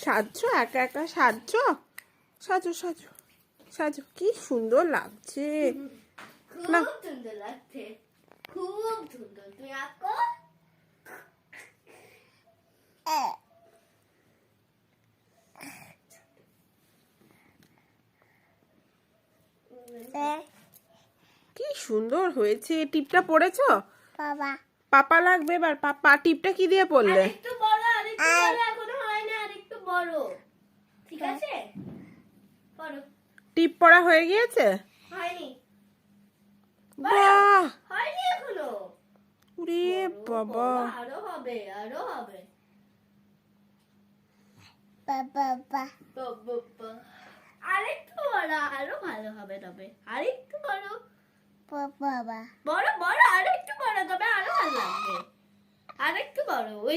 সাজছো একা একা সাজছো? সাজো সাজো সাজো, কি সুন্দর লাগছে। খুব সুন্দর লাগছে, খুব সুন্দর। তুই আঁকো। কি সুন্দর হয়েছে। টিপটা পড়েছো? বাবা পাপা লাগবে এবার। পাপা টিপটা কি দিয়ে পড়লে? আরেকটু বড়, আরেকটু বড়, এখনো হয় না, আরেকটু বড়। ঠিক আছে, বড়। টিপ পড়া হয়ে গিয়েছে? হয়নি, বাহ, হয়নি এখনো। ওরে বাবা, আরো হবে, আরো হবে। বাবা বাবা, আরেকটু বড়, আরো ভালো হবে তবে। আরেকটু বড়, বাবা বড় বড়, আরেকটু বড় তবে আরো ভালো লাগবে। আরেকটু বড়, ওই